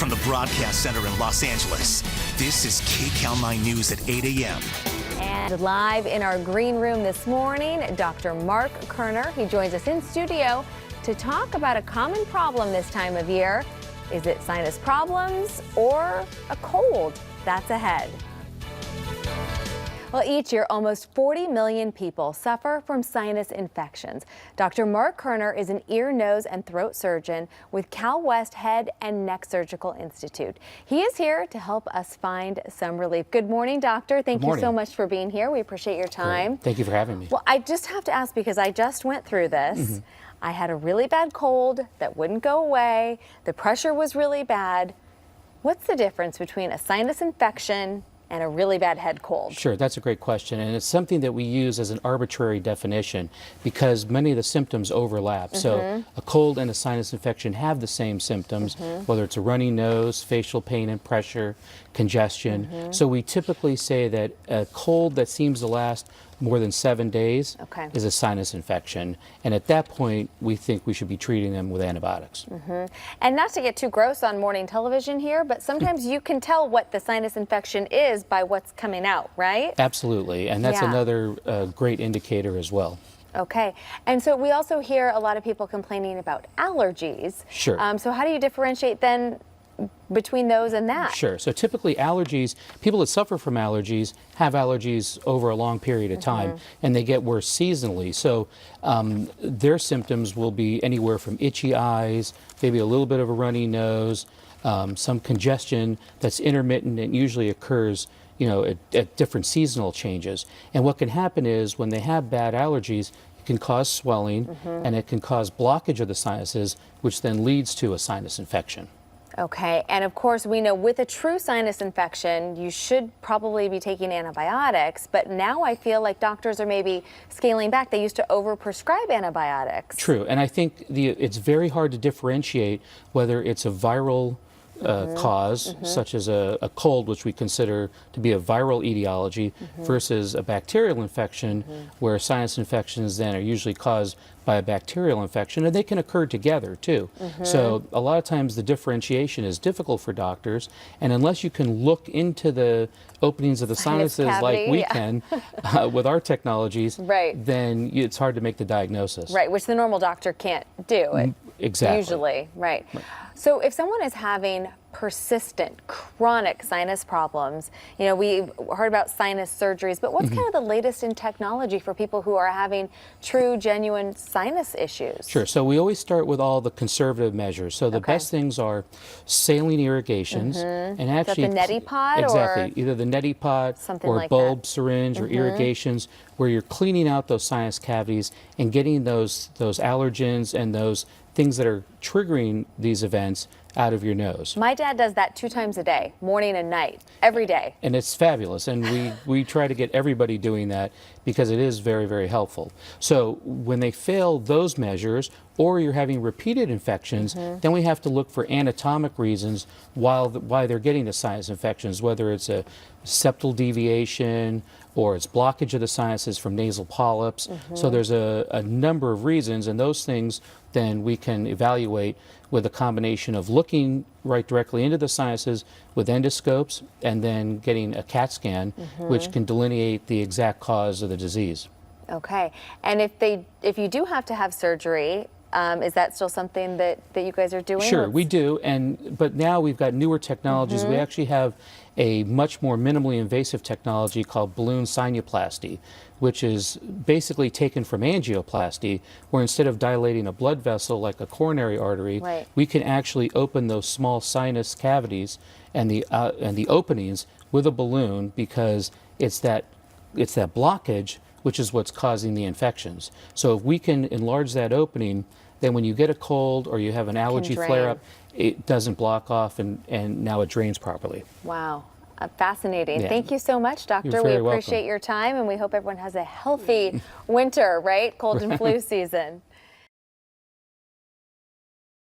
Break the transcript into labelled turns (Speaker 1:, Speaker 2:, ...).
Speaker 1: From the broadcast center in Los Angeles, this is KCAL 9 News at 8 a.m.
Speaker 2: And live in our green room this morning, Dr. Mark Kerner. He joins us in studio to talk about a common problem this time of year. Is it sinus problems or a cold that's ahead? Well, each year, almost 40 million people suffer from sinus infections. Dr. Mark Kerner is an ear, nose, and throat surgeon with Cal West Head and Neck Surgical Institute. He is here to help us find some relief. Good morning, doctor. Thank you so much for being here. We appreciate your time.
Speaker 3: Great. Thank you for having me.
Speaker 2: Well, I just have to ask, because I just went through this. I had a really bad cold that wouldn't go away. The pressure was really bad. What's the difference between a sinus infection and a really bad head cold?
Speaker 3: Sure, that's a great question, and it's something that we use as an arbitrary definition because many of the symptoms overlap. So a cold and a sinus infection have the same symptoms, whether it's a runny nose, facial pain and pressure, congestion. So we typically say that a cold that seems to last more than 7 days is a sinus infection, and at that point we think we should be treating them with antibiotics.
Speaker 2: And not to get too gross on morning television here, but sometimes you can tell what the sinus infection is by what's coming out, right?
Speaker 3: Absolutely, and that's another great indicator as well.
Speaker 2: Okay, and so we also hear a lot of people complaining about allergies.
Speaker 3: Sure.
Speaker 2: So how do you differentiate then between those and that?
Speaker 3: Sure. So typically allergies, people that suffer from allergies have allergies over a long period of time, and they get worse seasonally. So their symptoms will be anywhere from itchy eyes, maybe a little bit of a runny nose, some congestion that's intermittent and usually occurs at different seasonal changes. And what can happen is when they have bad allergies, it can cause swelling and it can cause blockage of the sinuses, which then leads to a sinus infection.
Speaker 2: Okay, and of course we know with a true sinus infection, you should probably be taking antibiotics, but now I feel like doctors are maybe scaling back. They used to overprescribe antibiotics.
Speaker 3: True, and I think it's very hard to differentiate whether it's a viral cause, such as a cold, which we consider to be a viral etiology, versus a bacterial infection, where sinus infections then are usually caused by a bacterial infection, and they can occur together too. So a lot of times the differentiation is difficult for doctors, and unless you can look into the openings of the sinuses like we can with our technologies, then it's hard to make the diagnosis.
Speaker 2: Right, which the normal doctor can't do.
Speaker 3: Exactly.
Speaker 2: Usually, right. So if someone is having persistent, chronic sinus problems, we've heard about sinus surgeries, but what's kind of the latest in technology for people who are having true, genuine sinus issues?
Speaker 3: Sure. So we always start with all the conservative measures. So the best things are saline irrigations, and actually
Speaker 2: is that the neti pot?
Speaker 3: Exactly.
Speaker 2: Or
Speaker 3: either the neti pot or
Speaker 2: like
Speaker 3: bulb syringe or irrigations, where you're cleaning out those sinus cavities and getting those allergens and those things that are triggering these events out of your nose.
Speaker 2: My dad does that 2 times a day, morning and night, every day.
Speaker 3: And it's fabulous, and we try to get everybody doing that because it is very, very helpful. So when they fail those measures, or you're having repeated infections, then we have to look for anatomic reasons why they're getting the sinus infections, whether it's a septal deviation or it's blockage of the sinuses from nasal polyps. So there's a number of reasons, and those things then we can evaluate with a combination of looking right directly into the sinuses with endoscopes and then getting a CAT scan, which can delineate the exact cause of the disease.
Speaker 2: Okay, and if you do have to have surgery, is that still something that you guys are doing?
Speaker 3: Sure, we do, but now we've got newer technologies. We actually have a much more minimally invasive technology called balloon sinuplasty, which is basically taken from angioplasty, where instead of dilating a blood vessel like a coronary artery, we can actually open those small sinus cavities and the openings with a balloon, because it's that blockage which is what's causing the infections. So if we can enlarge that opening, then when you get a cold or you have an allergy flare-up, it doesn't block off, and now it drains properly.
Speaker 2: Wow. Fascinating. Yeah. Thank you so much, Doctor. We appreciate your time, and we hope everyone has a healthy winter, right? Cold and flu season.